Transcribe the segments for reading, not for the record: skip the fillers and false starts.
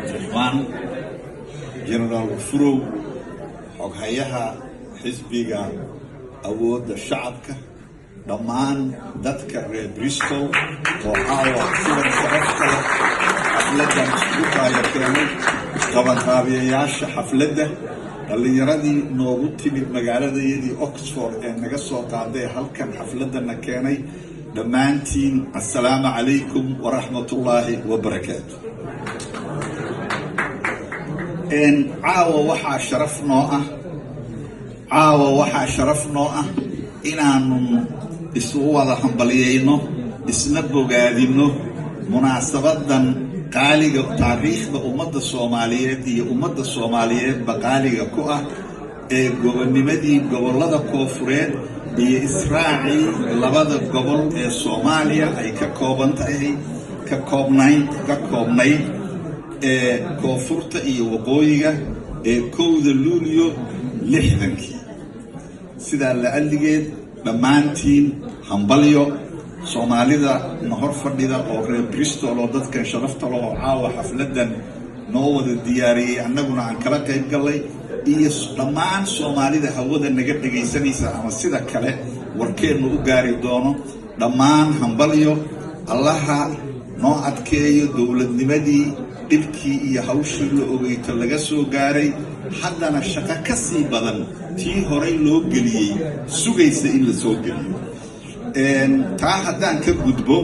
cabdiraxmaan jenaraal furow xoghayaha xisbiga awoodda shacabka dhammaan dadka reer Bristol oo caawa sida sharafta xafladdan isku keenay qabanqaabiyayaasha xafladda dhalinyaradii noogu timid magaaladayadii Oxford ee naga soo qaaday halkan xafladana keenay dhammaantiin assalaamu calaykum waraxmatullaahi wabarakaatu. caawa waxaa sharaf noo ah inaanu isugu wada hambaliyeyno isna bogaadino munaasabadan qaaliga taariikhda ummadda Soomaaliyeed iyo ummadda Soomaaliyeedba qaaliga ku ah ee gobonimadii gobolada Koonfureed iyo Israaciil labada gobol ee Soomaaliya ay ka koobnayd ee koonfurta iyo waqooyiga ee 1 Luulyo 60 sidaa la aligeed dhammaantiin hambalyo Soomaalida hor fadhida oo reer Bristol oo dadkan sharafta leh oo caawa xafladan noo wada diyaariyay annaguna aan kala qayb galay iyo dhammaan Soomaalida hawada naga dhageysanaysa ama sida kale warkeenu u gaari doono dhammaan hambalyo Allaha noo adkeeyo dowladnimadii dhibkii iyo hawshii la ogeyto laga soo gaaray haddana shaqo ka sii badan tii horey loo geliyey sugaysa in la soo geliyo. taa haddaan ka gudbo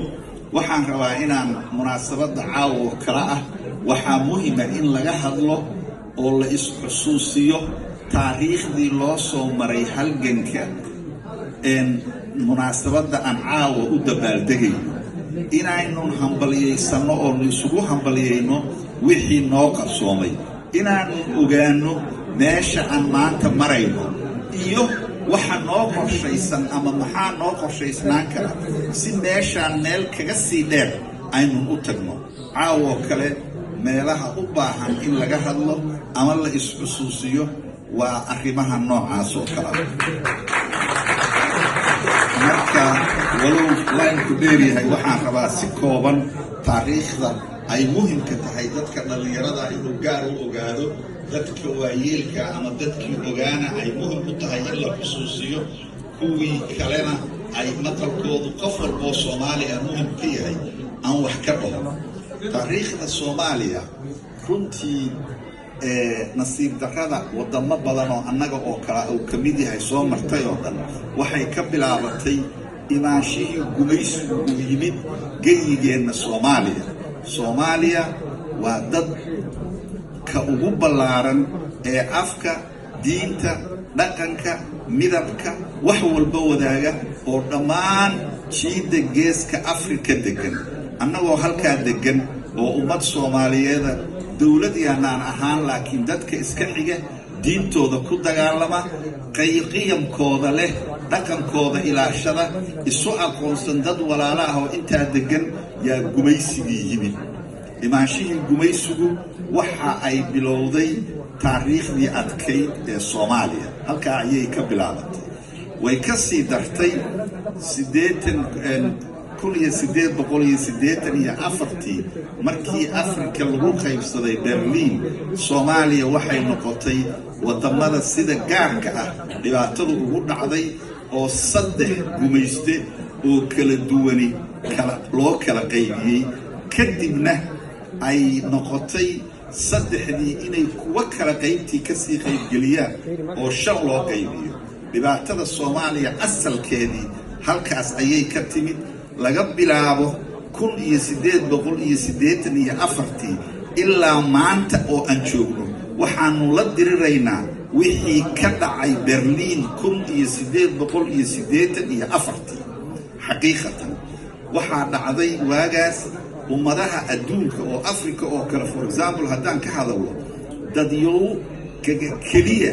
waxaan rabaa inaan munaasabadda caawa kala ah waxaa muhiim ah in laga hadlo oo la isxusuusiyo taariikhdii loo soo maray halganka munaasabadda aan caawa u dabaaldegayno inaynu hambalyeysano oo isugu hambalyeyno wixii noo qarsoomay inaanu ogaano meesha aan maanta marayno iyo waxa noo qorshaysan ama maxaa noo qorshaysnaan kara si meeshaan meel kaga sii dheer aynu u tagno caawo kale meelaha u baahan in laga hadlo ama la isxusuusiyo waa arrimaha noocaas oo kale marka walow laanku dheeryahay waxaan rabaa si kooban taariikhda ay muhiimka tahay dadka dhalinyarada inuu gaar u ogaado dadka waayeelka ama dadkii ogaana ay muhiim u tahay in la xusuusiyo kuwii kalena ay maqalkoodu qof walboo Soomaaliya muhiim ka yahay aan wax ka dhaho taariikhda Soomaaliya runtii nasiib darrada wadamo badan oo annaga oo kala uu ka mid yahay soo martay oo dhan waxay ka bilaabatay imaanshihii gumaysigu u yimid geyigeena Soomaaliya waa dad ka ugu ballaaran ee afka diinta dhaqanka midabka wax walba wadaaga oo dhammaan jiida geeska Afrika degan annagoo halkaa degan oo ummad Soomaaliyeed dawlad yaanaan ahaan laakiin dadka iska xiga diintooda ku dagaalama qiyamkooda leh dhaqankooda ilaashada isu aqoonsan dad walaalo ah oo intaa degan yaa gumaysigii yimid imaanshihii gumaysigu waxa ay bilowday taariikhdii adkayd ee Soomaaliya halkaa ayay ka bilaabatay way ka sii dartay 1884 markii Afrika lagu qaybsaday Berlin Soomaaliya waxay noqotay wadamada sida gaarka ah dhibaatadu ugu dhacday oo 3 gumayste oo kala duwani loo kala qaybiyey kadibna ay noqotay 3dii inay kuwa kala qaybtii ka sii qaybgeliyaan oo 5 loo qaybiyo dhibaatada Soomaaliya asalkeedii halkaas ayay ka timid laga bilaabo 1884 ilaa maanta oo aan joogno waxaanu la diriraynaa wixii ka dhacay Berlin 1884 xaqiiqatan waxaa dhacday waagaas ummadaha adduunka oo Afrika oo kale for example haddaan ka hadalno dadyow keliya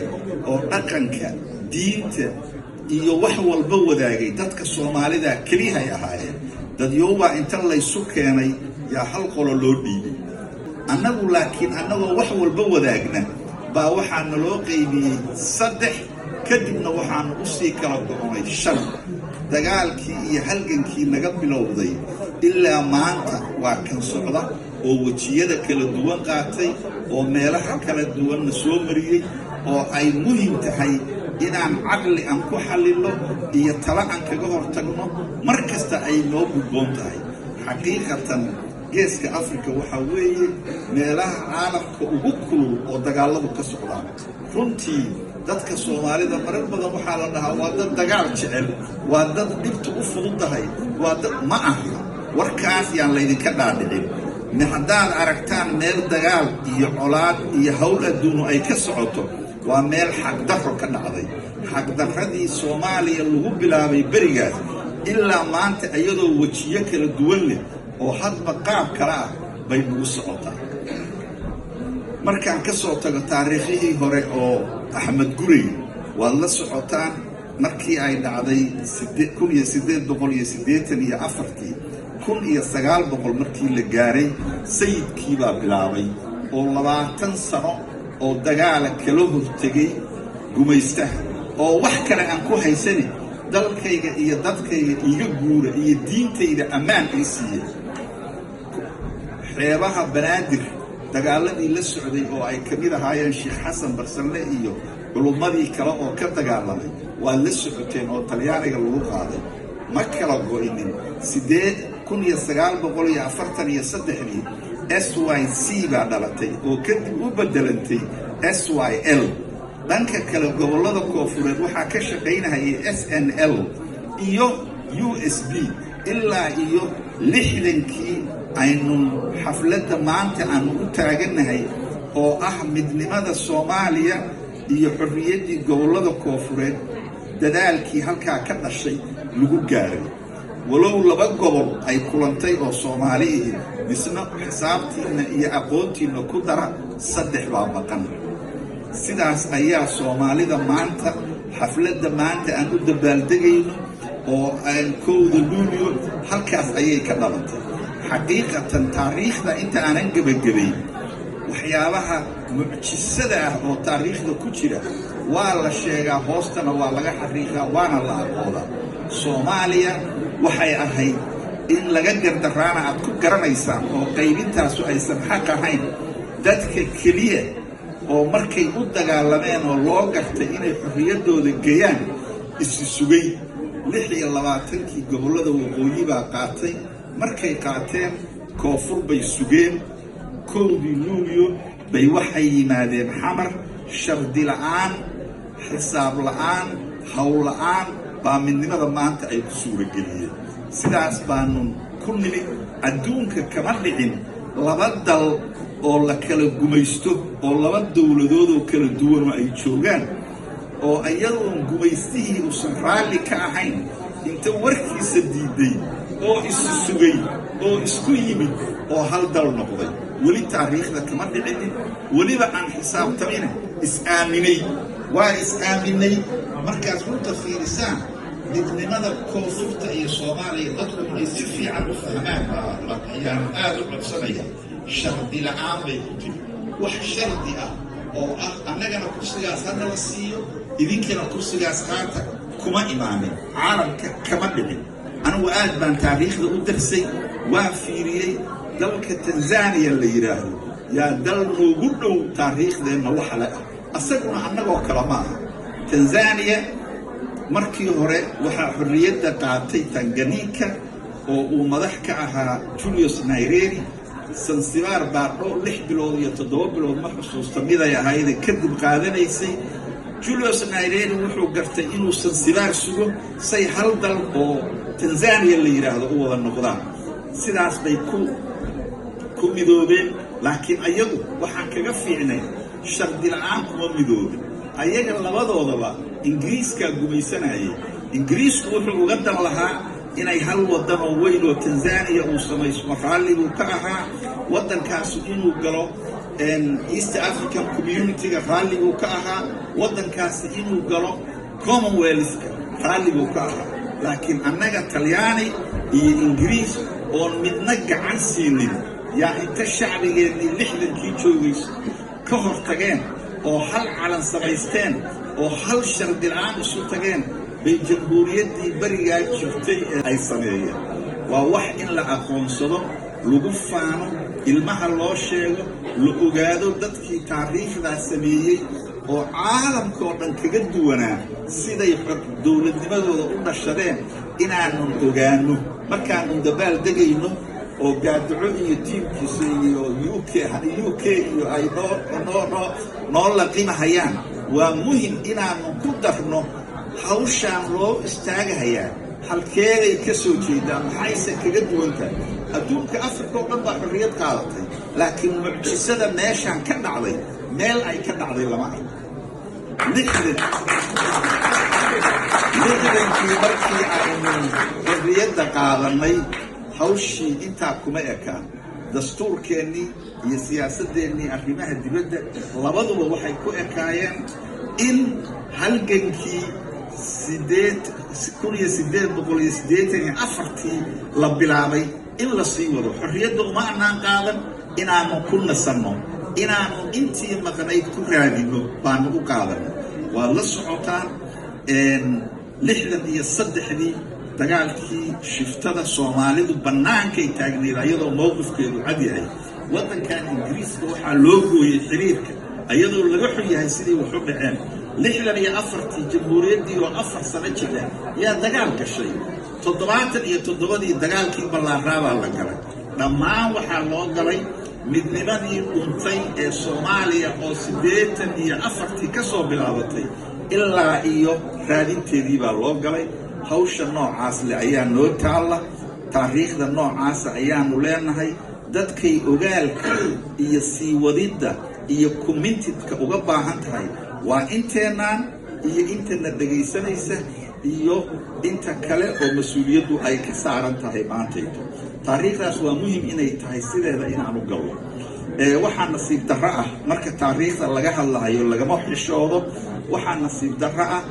oo dhaqanka diinta iyo wax walba wadaagay dadka Soomaalida kaliya ay ahaayeen dadyowa inta la isu keenay yaa hal qolo loo dhiibay annagu laakiin annagoo wax walba wadaagna baa waxaana loo qaybiyey 3 kadibna waxaanu u sii kala go'nay 5 dagaalkii iyo halgankii naga bilowday ilaa maanta waa kan socda oo wajiyada kala duwan qaatay oo meelaha kala duwanna soo mariyey oo ay muhiim tahay inaan caqli aan ku xallilo iyo talo aan kaga hortagno mar kasta ay noo gudboon tahay xaqiiqatan geeska afrika waxaa weeye meelaha caalamka ugu kulul oo dagaaladu ka socdaan runtii dadka soomaalida marar badan waxaa la dhahaa waa dad dagaal jecel waa dad dhibta u fududahay waa dad ma aha warkaas yaan laydinka dhaadhicin haddaad aragtaan meel dagaal iyo colaad iyo hawl adduunu ay ka socoto waa meel xaqdarro ka dhacday xaqdarradii soomaaliya lagu bilaabay berigaas ilaa maanta iyadoo wejiyo kala duwan leh oo hadba qaab kale ah bay nagu socotaa markaan ka soo tago taariikhihii hore oo axmed gurey waad la socotaan markii ay dhacday 1884 1900 markii la gaaray sayidkii baa bilaabay oo 20 sano oo dagaala kala hortegay gumaystaha oo wax kale aan ku haysanin dalkayga iyo dadkayga iga guura iyo diintayda ammaan ay siiyey xeebaha banaadir dagaaladii la socday oo ay ka mid ahaayeen sheekh xasan barsanle iyo culummadii kale oo ka dagaalamay waa la socoteen oo talyaaniga lagu qaaday ma kala go'inin 1943 SYC baa dhalatay oo kadib u bedelantay SYL dhanka kale gobollada koofureed waxaa ka shaqaynahayay SNL iyo USB ilaa iyo 60kii aynu xafladda maanta aanu u taaganahay oo ah midnimada Soomaaliya iyo xorriyaddii gobollada koofureed dadaalkii halkaa ka dhashay lagu gaaray walow laba gobol ay kulantay oo Soomaaliya misna xisaabtiina iyo aqoontiina ku dara 3 baa maqan sidaas ayaa Soomaalida maanta xafladda maanta aan u dabaaldegayno oo aan kowda luulyo halkaas ayay ka dhalatay xaqiiqatan taariikhda inta aanan gabagabay waxyaabaha mucjisada ah oo taariikhda ku jira waa la sheegaa hoostana waa laga xaqiiqaa waana la aqoodaa Soomaaliya waxay ahayd in laga gardaraana aad ku garanaysaan oo qaybintaasu aysan xaq ahayn dadka keliya oo markay u dagaalameen oo loo gartay inay xorriyaddooda geeyaan isi sugay 26kii gobollada waqooyi baa qaatay markay qaateen koonfur bay sugeen kowdii luulyo bay waxay yimaadeen xamar shardi la'aan xisaab la'aan hawl la'aan baa midnimada maanta ay ku suurageliyeen sidaas baanu ku nimid adduunka kama dhicin laba dal oo la kala gumaysto oo laba dowladood oo kala duwan oo ay joogaan oo iyadoon gumaystihii uusan raalli ka ahayn inta warkiisa diiday oo isu sugay oo isku yimid oo hal dal noqday weli taariikhda kama dhicinin weliba aan xisaabtamina is-aaminay waa is-aaminay markaad runta fiirisaan midnimada koonfurta iyo Soomaaliya dadku inay si fiican u fahmaan ayaan aad u codsanaya shardi la'aan bay ku tiri wax shardi ah oo ah annagana kursigaas hadda la siiyo idinkana kursigaas qaata kuma imaanin caalamka kama dhicin anigu aad baan taariikhda u darsay waan fiiriyey dalka Tanzania la yiraahdo yaa dal noogu dhow taariikhdeenna waxa la asaguna annagoo kala maaha Tanzania markii hore waxaa xorriyadda qaatay Tanganyika oo uu madax ka ahaa Julius Nyerere Zanzibar baa 6 bilood iyo 7 bilood ma xusuusta miday ahayd kadib qaadanaysay Julius Nyerere wuxuu gartay inuu Zanzibar sugo say hal dal oo Tanzania la yiraahdo u wada noqdaan sidaas bay ku midoobeen laakiin ayagu waxaan kaga fiicnay shardi la'aan kuma midoobin ayaga labadoodaba ingiriiska gumaysanayay ingiriisku wuxuu uga dan lahaa inay hal wadan oo weyn oo Tanzania uu sameeyo raalli uu ka ahaa wadankaas inuu galo East African Community-ga raalli uu ka ahaa wadankaas inuu galo Commonwealth-ka raalli uu ka ahaa laakiin annaga Talyaani iyo Ingiriis oo midna gacan siinin yaa inta shacbigeennii 60kii joogay ka hortageen oo hal calan samaysteen oo hal shardi la'aan isu tageen bay jamhuuriyaddii barigaa jirtay ay sameeyeen waa wax in la aqoonsado lagu faano ilmaha loo sheego la ogaado dadkii taariikhdaa sameeyey oo caalamkao dhan kaga duwanaa siday dowladnimadooda u dhashadeen inaanu ogaano markaanu dabaal degayno oo gaadaco iyo tiimkiisa iyo UK iyo ay noo laqimahayaan waa muhim inaanu ku darno hawshaan loo istaagahayaa halkeeday ka soo jeedaan maxayse kaga duwan tahay adduunka Afrika oo dhan baa xorriyad qaadatay laakiin mucjisada meeshaan ka dhacday meel ay ka dhacday lama arko lixdankii markii aynu xorriyadda qaadanay hawshii intaa kuma ekaan dastuurkeennii iyo siyaasadeennii arrimaha dibadda labaduba waxay ku ekaayeen in halgankii 1884 la bilaabay in la sii wado xorriyadda uma annaan qaadan inaanu ku nasanno inaanu intii maqnayd ku raadino baanu u qaadanay waa la socotaan 63 dagaalkii shiftada Soomaalidu bannaankay taagneed ayadoo mowqifkeedu cad yahay waddankan Ingiriiska waxaa loo gooyey xiriirka ayadoo laga xun yahay sidii wax u dhaceen 64 jamhuuriyaddii oo 4 sano jira yaa dagaal gashay 77 dagaalkii ballaaraabaa la galay dhammaan waxaa loo galay midnimadii dhuntay ee Soomaaliya oo 84 ka soo bilaabatay ilaa iyo raadinteedii baa loo galay hawsha noocaas leh ayaa noo taalla taariikhda noocaas ayaanu leenahay dadkay ogaalka iyo sii wadidda iyo commitedka uga baahan tahay waa inteenaan iyo intana dhagaysanaysa iyo inta kale oo mas'uuliyaddu ay ka saaran tahay maantayda taariikhdaas waa muhiim inay tahay sideeda inaanu galno waxaa nasiib darro ah marka taariikhda laga hadlayo lagama xishoodo waxaa nasiib darro ah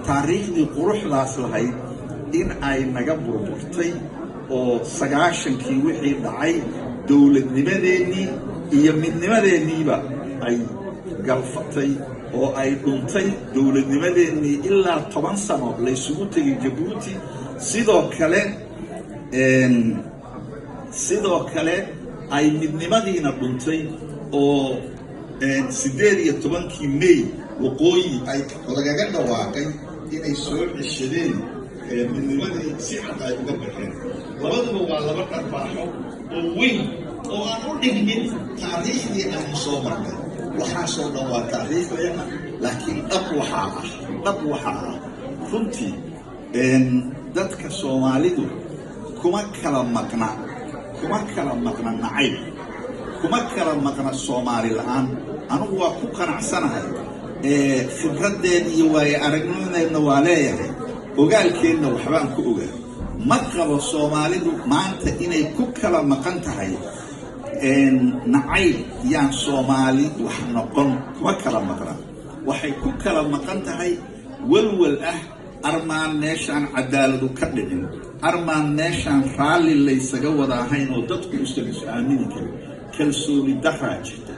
taariikhdii quruxdaas lahayd in ay naga burburtay oo 90kii wixii dhacay dowladnimadeennii iyo midnimadeenniiba ay galfatay oo ay dhuntay dowladnimadeennii ilaa 10 sano la isugu tegay Jabuuti sidoo kale ay midnimadiina dhuntay oo 18 May waqooyi ay lagaga dhawaaqay inay soo ceshadeen midnimadii si cad ay uga baxeen labaduba waa laba dharbaaxo oo weyn oo aan u dhigmin taariikhdii aan soo marnay waxaasoo dhan waa taariikhdeena laakiin dhab waxaa ah runtii dadka Soomaalidu kuma kala maqna nacayb kuma kala maqna Soomaali la'aan anigu waa ku qanacsanahay khibraddeeda iyo waayo aragnimadeedna waa leeyahay ogaalkeedna waxbaan ku ogaa ma qabo Soomaalidu maanta inay ku kala maqan tahay nacayb yaan Soomaali wax noqon kuma kala maqna waxay ku kala maqan tahay walwal ah armaan meeshaan cadaaladu ka dhicin armaan meeshaan raalli laysaga wada ahayn oo dadku is aamini karin kalsooni darraa jirta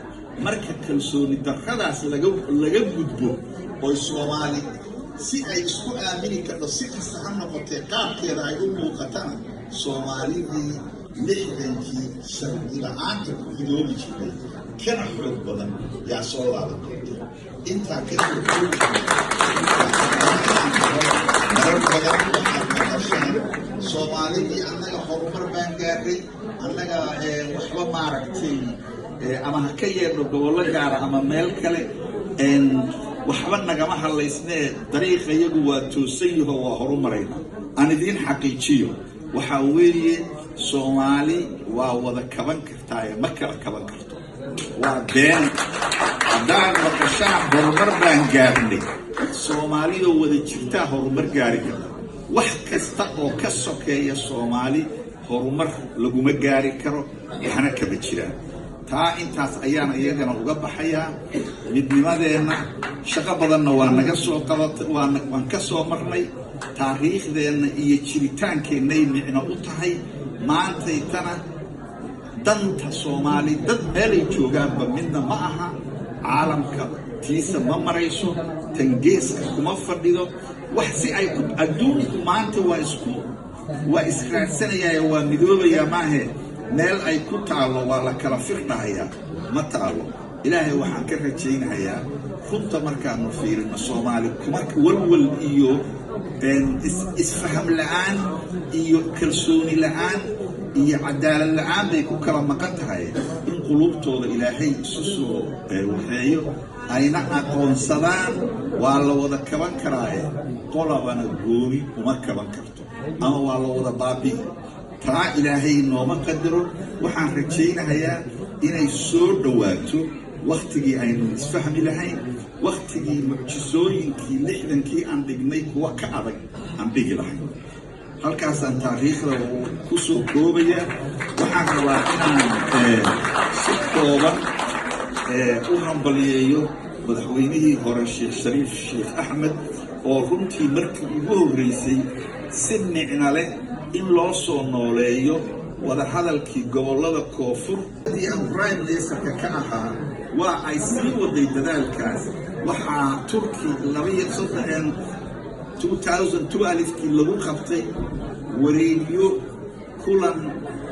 marka kalsooni darradaas laga gudbo oo Soomaali si ay isku aamini karto si kasta ha noqotee qaabkeeda ay u muuqatana Soomaalidii 60kii sharci la'aanta ku hidoobi jiray kana xoog badan yaa soo laabatay intaa ka Soomaalidii annaga horumar baan gaadhay annaga waxba maaragtay ama ha ka yeedho gobollo gaara ama meel kale waxba nagama hadlaysnee dariiqa iyagu waa toosan yaho waa horumarayna aan idiin xaqiijiyo waxaa weeye Soomaali waa wada kaban kartaa ma kala kaban karto waa been haddaan maqashaan horumar baan gaarnay Soomaaliyoo wada jirtaa horumar gaari karta wax kasta oo ka sokeeya Soomaali horumar laguma gaari karo waxna kaba jiraan taa intaas ayaan iyagana uga baxayaa midnimadeena shaqo badanna waa naga soo qabatay waan ka soo marnay taariikhdeena iyo jiritaankeenay micno u tahay maantay tana danta Soomaali dad meelay joogaanba midna ma aha caalamka tiisa ma marayso tangeeska kuma fadhido wax si ay adduunku maanta waa israacsanayaan waa midoobayaa maahe meel ay ku taalo waa la kala firdhahayaa ma taalo ilaahay waxaan ka rajaynayaa runta markaanu fiirino Soomaali kuma walwal iyo isfaham la'aan iyo kalsooni la'aan iyo cadaalad la'aan bay ku kala maqan tahay in qulubtooda ilaahay isu soo waxeeyo ayna aqoonsadaan waa la wada kaban karaaye qolabana gooni uma kaban karto ama waa la wada baabi'i taa ilaahay nooma qadaro waxaan rajaynayaa inay soo dhawaato waqtigii aynu isfahmi lahayn waqtigii mucjisooyinkii 60kii aan dhignay kuwa ka adag aan dhigi lahayn halkaasaan taariikhda ku soo koobaya waxaan rabaa inaan si kooban u hambaliyeeyo madaxweynihii hore Sheekh Shariif Sheekh Axmed oo runtii markii ugu horreysay si micno leh in loo soo nooleeyo wada hadalkii gobollada koonfur hadii aan prime ministerka ka ahaa waa ay sii waday dadaalkaas waxaa Turki 2002 lagu qabtay wareegyo kulan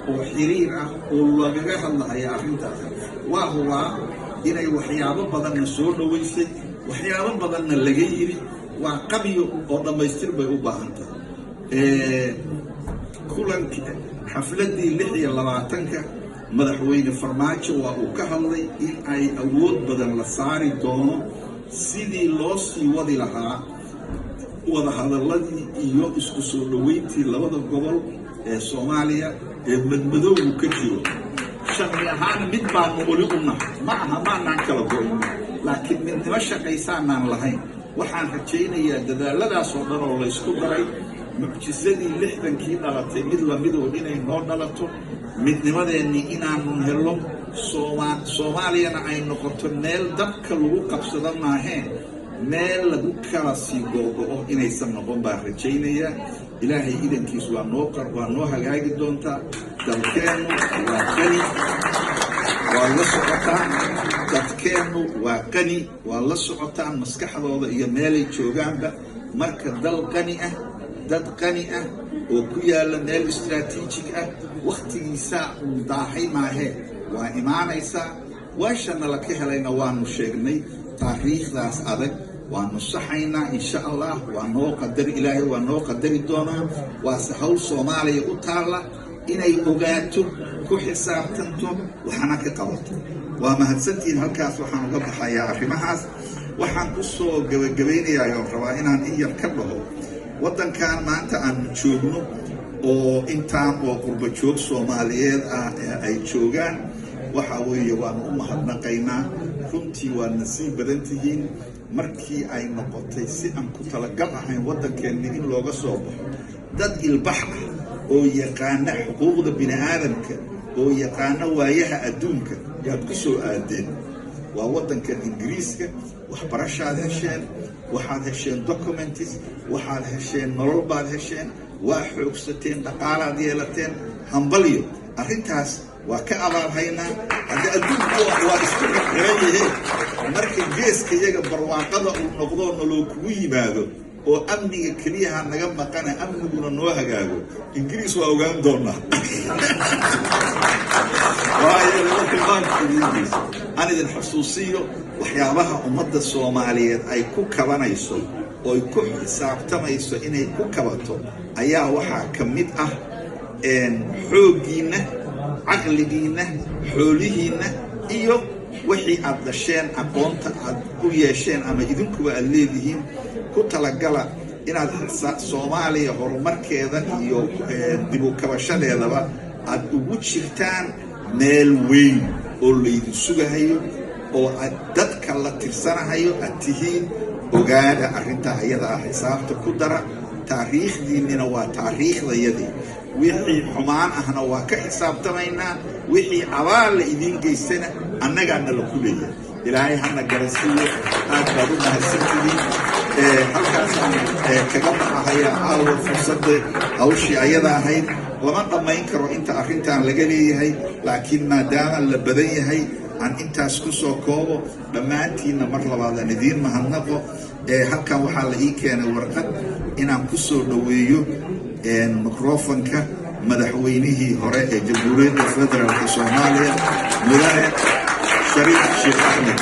oo xiriir ah oo lagaga hadlayo arrintaas waa huwa inay waxyaabo badan soo dhaweysay waxyaabo badanna laga yiri waa qabiyo oo dhamaystir bay u baahan tahay kulankii xafladii 26 madaxweyne Farmaajo waa uu ka hadlay in ay awood badan la saari doono sidii loo sii wadi lahaa wada hadaladii iyo isku soo dhaweyntii labada gobol ee Soomaaliya ee madmadowga ka jiro sharci ahaan mid baan wali u nahay maanaan kala go'in laakiin midnimo shaqaysaanaan lahayn waxaan rajaynayaa dadaaladaas oo dhan oo la isku daray mucjisadii 60kii dhalatay mid lamid oo inay noo dhalato midnimadeennii inaanu helo Soomaaliyana ay noqoto meel dadka lagu qabsado maaheen meel lagu kala sii googo'o inaysan noqon baan rajaynayaa ilaahay idankiis waa noo hagaagi doontaa dalkeennu waa qani waa la socotaan dadkeennu waa qani waa la socotaan maskaxdooda iyo meelay joogaanba marka dal qani ah dad qani ah oo ku yaala meel istiraatiijig ah waqtigiisa uu daahay maahee waa imaanaysaa waashana la ka helayna waanu sheegnay taariikhdaas adag waanu saxaynaa insha Allah waa noo qadar ilaahay waa noo qadari doonaa waa hawl Soomaaliya u taala inay ogaato ku xisaabtanto waxana ka qabato waa mahadsantiin halkaas waxaan uga baxayaa arrimahaas waxaan ku soo gabagabeynayaa oo rabaa inaan in yar ka dhaho wadankan maanta aan joogno oo intaan oo qurba joog Soomaaliyeed ah ay joogaan waxa weeye waan u mahadnaqaynaa runtii waa nasiib badan tihiin markii ay noqotay si aan ku talagal ahayn wadankeena in looga soo baxo dad ilbax ah oo yaqaana xuquuqda bini'aadamka oo yaqaana waayaha adduunka yaad ku soo aadeen waa wadanka Ingiriiska waxbarashaad hesheen waxaad hesheen documents waxaad hesheen nolol baad hesheen waa xoogsateen dhaqaalaad yeelateen hambaliyo arrintaas waa ka abaalhaynaa hadda adduunku waa isku xirayeen markii geeska iyaga barwaaqada uu noqdo nolol kugu yimaado oo amniga kaliya naga maqana amniguna noo hagaago Ingiriis waa ogaan doonaa أنا إذا حسوسية وحيابها أمضى الصومالية أي كوكبانيسو أو كحساب تميسو إنه كوكباتو أيها وحا كمدأة إن حوجينا عقلينا حولينا إيو وحي أبدشين أقونت أبويشين أما إذن كوا الليذين كتلقلا إن الصومالية هرمر كذا إيو دبو كباشان يدبا أدوود شفتان meel weyn oo leeyahay sugahayo oo dadka la tirsanayo atihiin ogaada arinta ayada ah xisaabta ku dara taariikhdiina waa taariikhdayadii wixii xumaan ahna waa ka xisaabtamaynaa wixii abaal la idin geysana annagana la kuleeyahay ilaahay hana garasiyo aad baad u mahadsantihiin halkaas kaga baxaya aawo fursada hawshii ayada ahayd lama dhamayn karo inta arrintan laga leeyahay laakiin maadaama la badan yahay aan intaas ku soo koobo dhammaantiina mar labaad aan idiin mahadnaqo halkan waxaa la ii keenay warqad inaan ku soo dhaweeyo microfonka madaxweynihii hore ee jamhuuriyadda federaalka soomaaliya mudane shariif sheekh axmed